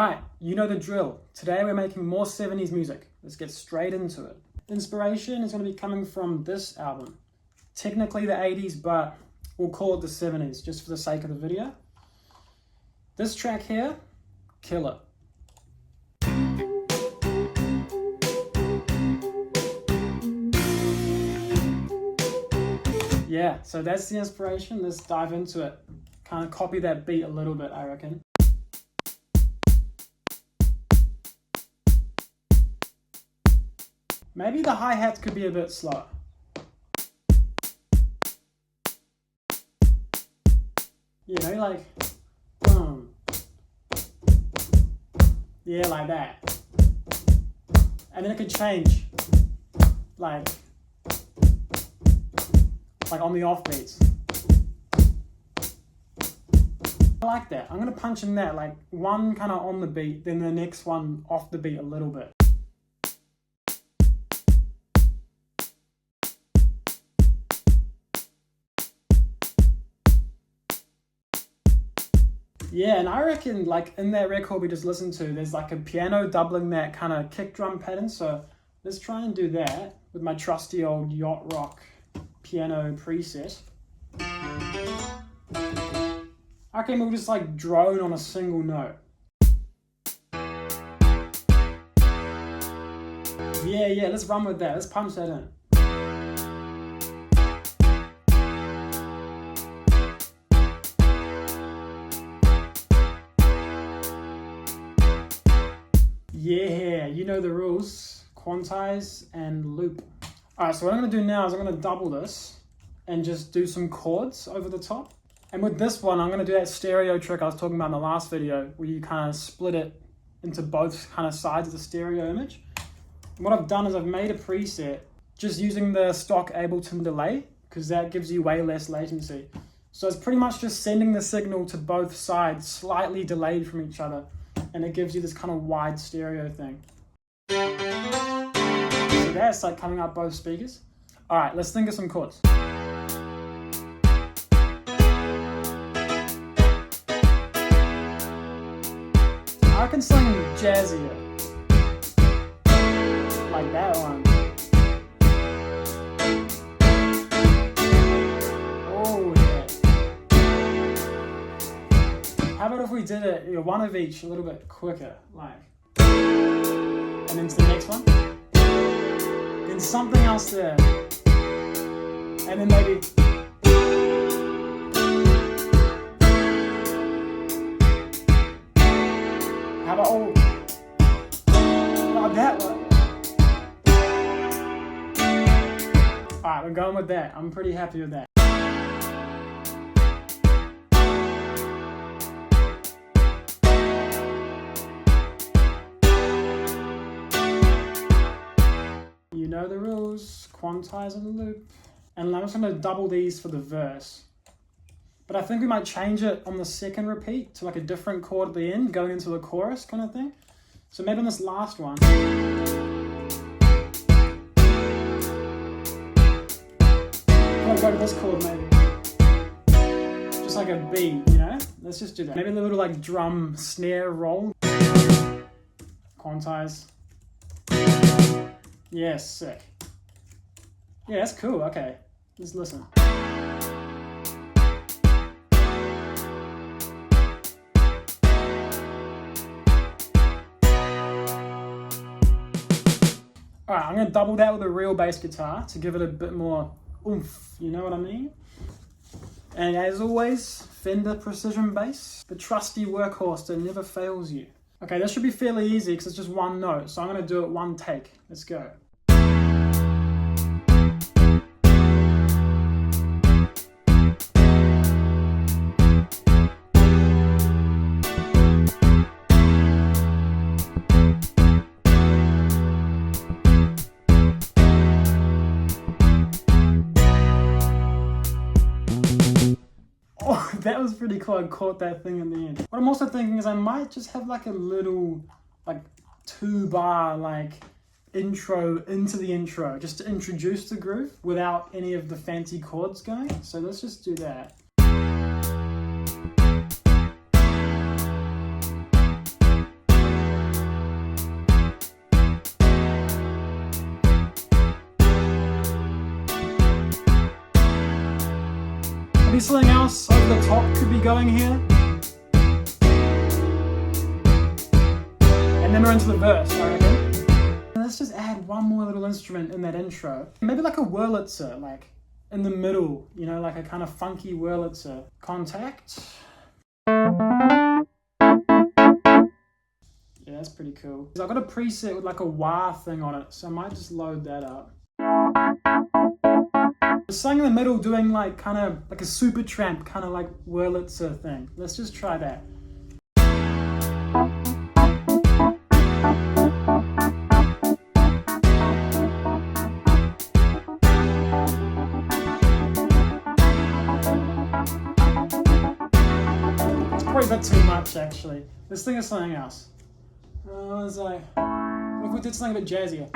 Alright, you know the drill. Today we're making more 70s music. Let's get straight into it. Inspiration is going to be coming from this album. Technically the 80s, but we'll call it the 70s just for the sake of the video. This track here, killer. Yeah, so that's the inspiration. Let's dive into it. Kind of copy that beat a little bit, I reckon. Maybe the hi-hats could be a bit slower. You know, like, boom. Yeah, like that. And then it could change, like on the off beats. I like that. I'm gonna punch in that, like one kind of on the beat, then the next one off the beat a little bit. Yeah, and I reckon like in that record we just listened to, there's like a piano doubling that kind of kick drum pattern. So let's try and do that with my trusty old yacht rock piano preset. I reckon we'll just like drone on a single note. Yeah, let's run with that. Let's punch that in. Yeah, you know the rules. Quantize and loop. Alright, so what I'm going to do now is I'm going to double this and just do some chords over the top. And with this one, I'm going to do that stereo trick I was talking about in the last video, where you kind of split it into both kind of sides of the stereo image. And what I've done is I've made a preset just using the stock Ableton delay, because that gives you way less latency. So it's pretty much just sending the signal to both sides, slightly delayed from each other. And it gives you this kind of wide stereo thing. So that's like coming out both speakers. All right, let's think of some chords. I can sing jazzier. Like that one. Oh yeah. How about if we did it, one of each, a little bit quicker, like, and then to the next one, then something else there, and then maybe, how about, that one? Alright, we're going with that. I'm pretty happy with that. You know the rules, quantize and loop. And I'm just going to double these for the verse. But I think we might change it on the second repeat to like a different chord at the end, going into the chorus kind of thing. So maybe on this last one. I'll go to this chord maybe. Just like a beat, you know? Let's just do that. Maybe a little like drum snare roll. Quantize. Yeah, sick. Yeah, that's cool. Okay, let's listen. Alright, I'm going to double that with a real bass guitar to give it a bit more oomph, you know what I mean? And as always, Fender Precision Bass, the trusty workhorse that never fails you. Okay, this should be fairly easy because it's just one note, so I'm going to do it one take. Let's go. Oh, that was pretty cool. I caught that thing in the end. What I'm also thinking is I might just have like a little, like 2-bar, like intro into the intro, just to introduce the groove without any of the fancy chords going. So let's just do that. Maybe something else over the top could be going here. And then we're into the verse, I reckon. Let's just add one more little instrument in that intro. Maybe like a Wurlitzer, like in the middle, you know, like a kind of funky Wurlitzer. Contact. Yeah, that's pretty cool. I've got a preset with like a wah thing on it, so I might just load that up. There's something in the middle doing like kind of like a super tramp, kind of like Wurlitzer thing. Let's just try that. It's probably a bit too much actually. Let's think of something else. It's like, what if we did something a bit jazzier?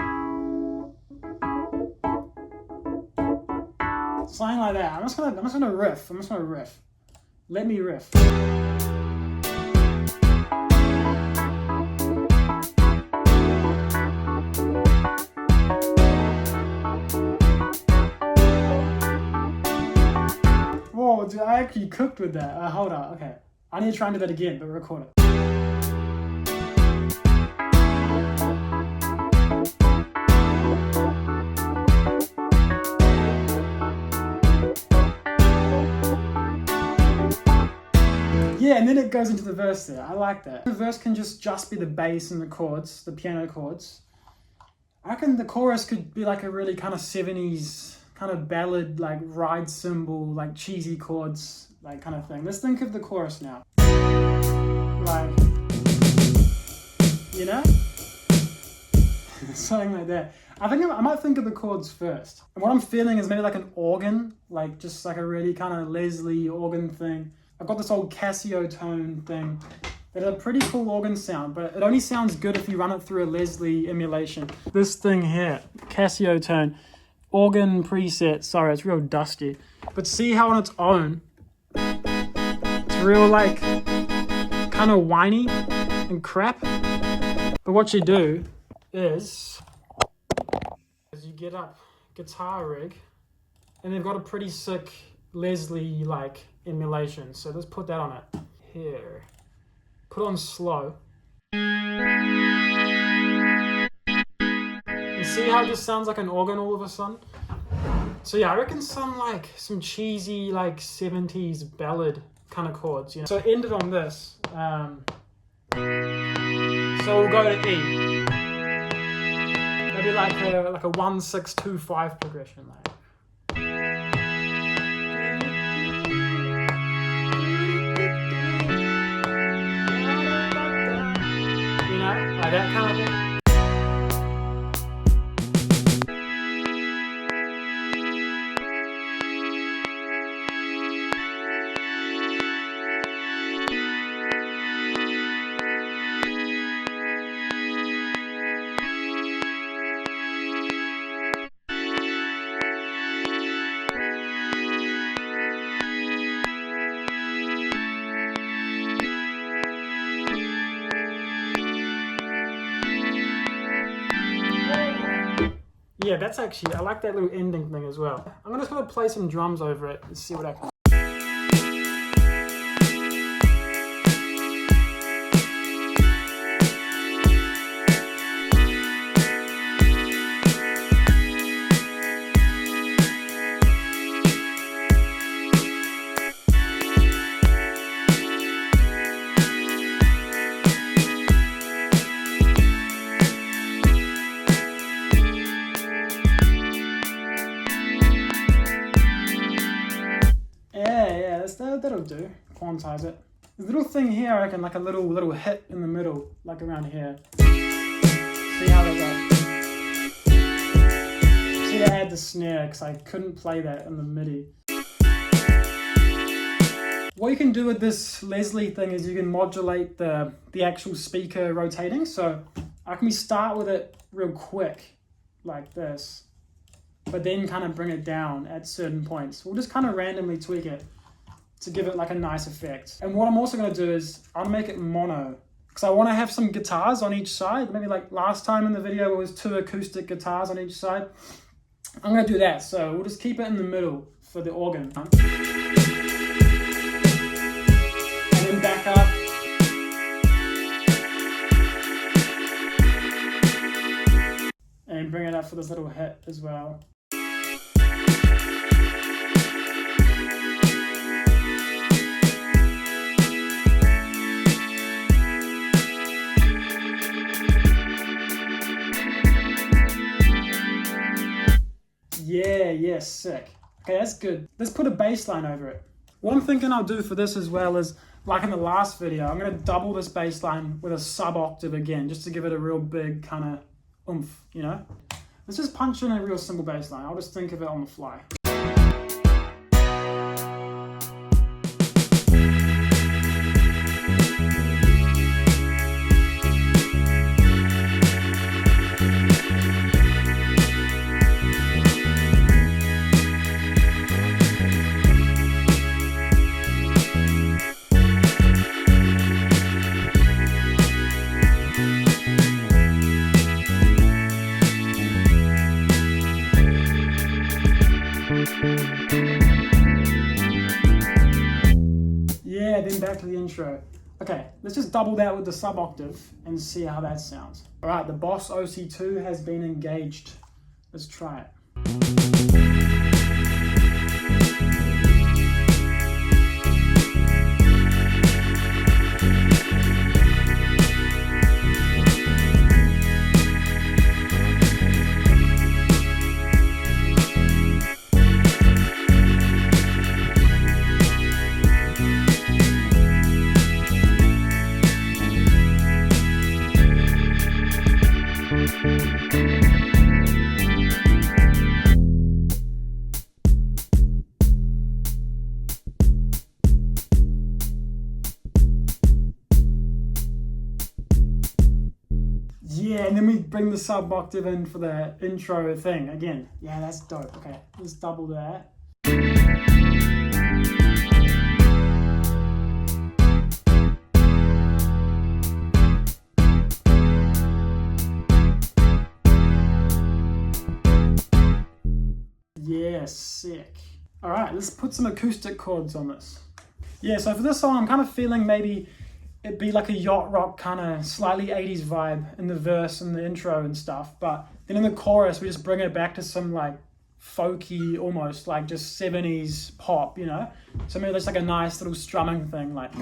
Something like that. I'm just gonna riff. Let me riff. Whoa, dude, I actually cooked with that. Hold on, okay. I need to try and do that again, but record it. Yeah, and then it goes into the verse there. I like that. The verse can just be the bass and the chords, the piano chords. I reckon the chorus could be like a really kind of 70s kind of ballad, like ride cymbal, like cheesy chords, like kind of thing. Let's think of the chorus now. Like, you know? Something like that. I might think of the chords first. And what I'm feeling is maybe like an organ, like just like a really kind of Leslie organ thing. I've got this old Casio tone thing that has a pretty cool organ sound, but it only sounds good if you run it through a Leslie emulation. This thing here, Casio tone, organ preset, sorry, it's real dusty. But see how on its own, it's real like, kind of whiny and crap. But what you do is you get up guitar rig, and they've got a pretty sick Leslie like emulation, so let's put that on it. Here, put on slow, and see how it just sounds like an organ all of a sudden. So yeah, I reckon some cheesy like 70s ballad kind of chords, you know. So end it on this. So we'll go to E. Maybe like a 1-6-2-5 progression, like. Like that kind of thing. Yeah, that's actually, I like that little ending thing as well. I'm just gonna play some drums over it and see what I can. That'll do. Quantize it. There's a little thing here, I reckon, like a little hit in the middle, like around here. See how that goes. See, I add the snare because I couldn't play that in the MIDI. What you can do with this Leslie thing is you can modulate the actual speaker rotating. So I can start with it real quick, like this, but then kind of bring it down at certain points. We'll just kind of randomly tweak it to give it like a nice effect. And what I'm also going to do is I'll make it mono because I want to have some guitars on each side. Maybe like last time in the video it was 2 acoustic guitars on each side. I'm going to do that. So we'll just keep it in the middle for the organ. bring it up for this little hit as well. Yeah, sick. Okay, that's good. Let's put a bass line over it. What I'm thinking I'll do for this as well is, like in the last video, I'm going to double this bass line with a sub-octave again, just to give it a real big kind of oomph, you know? Let's just punch in a real simple bass line. I'll just think of it on the fly. Yeah, then back to the intro. Okay, let's just double that with the sub-octave and see how that sounds. All right, the Boss OC2 has been engaged. Let's try it. Yeah, and then we bring the sub-octave in for the intro thing again. Yeah, that's dope. Okay, let's double that. Yeah, sick. All right, let's put some acoustic chords on this. Yeah, so for this song, I'm kind of feeling maybe it'd be like a yacht rock kind of slightly 80s vibe in the verse and the intro and stuff, but then in the chorus we just bring it back to some like folky, almost like just 70s pop, you know? So maybe there's like a nice little strumming thing, like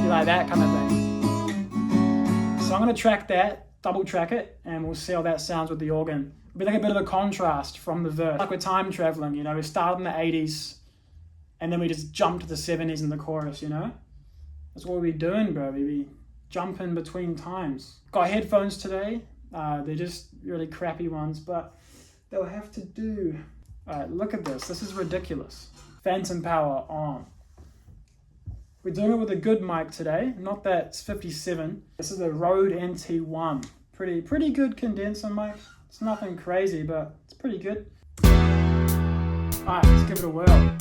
like that kind of thing. So I'm gonna track that, double track it, and we'll see how that sounds with the organ. It'll be like a bit of a contrast from the verse, like we're time traveling, you know? We start in the 80s, and then we just jump to the 70s in the chorus, you know? That's what we be doing, bro. We be jumping between times. Got headphones today. They're just really crappy ones, but they'll have to do. All right, look at this. This is ridiculous. Phantom power on. We're doing it with a good mic today. Not that it's 57. This is a Rode NT1. Pretty good condenser mic. It's nothing crazy, but it's pretty good. All right, let's give it a whirl.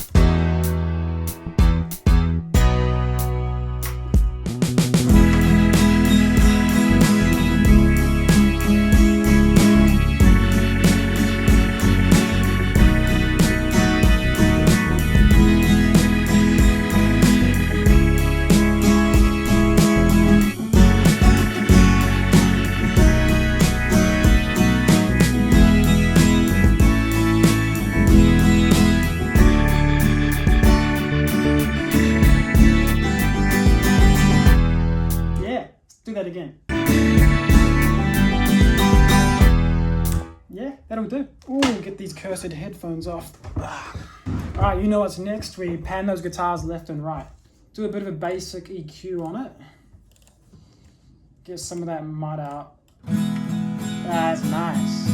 That again. Yeah, that'll do. Ooh, get these cursed headphones off. All right, you know what's next. We pan those guitars left and right. Do a bit of a basic EQ on it. Get some of that mud out. That's nice.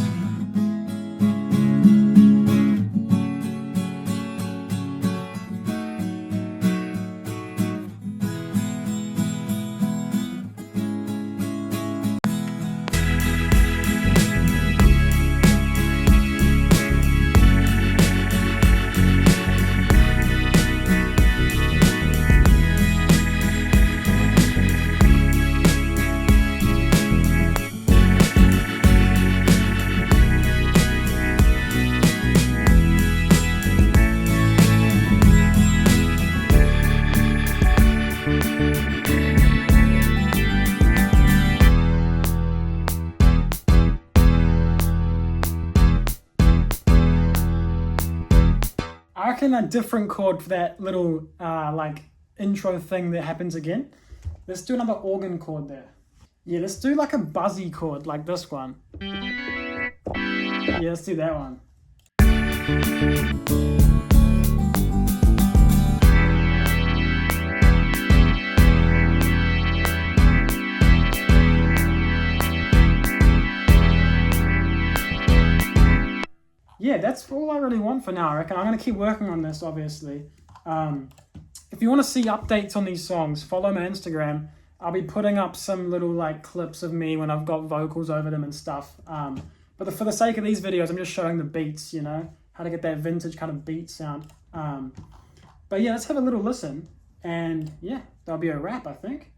doing a different chord for that little like intro thing that happens again. Let's do another organ chord there. Yeah, let's do like a buzzy chord like this one. Yeah, let's do that one. Yeah, that's all I really want for now, I reckon. I'm going to keep working on this, obviously. If you want to see updates on these songs, follow my Instagram. I'll be putting up some little like clips of me when I've got vocals over them and stuff. But for the sake of these videos, I'm just showing the beats, you know, how to get that vintage kind of beat sound. But yeah, let's have a little listen. And yeah, that'll be a wrap, I think.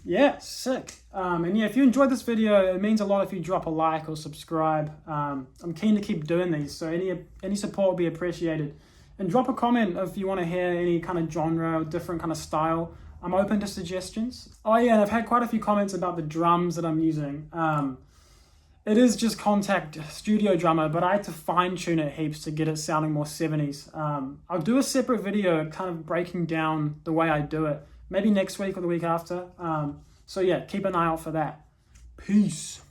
Yeah, sick. And yeah, if you enjoyed this video, it means a lot if you drop a like or subscribe. I'm keen to keep doing these, so any support will be appreciated. And drop a comment if you want to hear any kind of genre or different kind of style. I'm open to suggestions. Oh yeah, and I've had quite a few comments about the drums that I'm using. It is just Contact Studio Drummer, but I had to fine tune it heaps to get it sounding more 70s. I'll do a separate video kind of breaking down the way I do it. Maybe next week or the week after. So yeah, keep an eye out for that. Peace.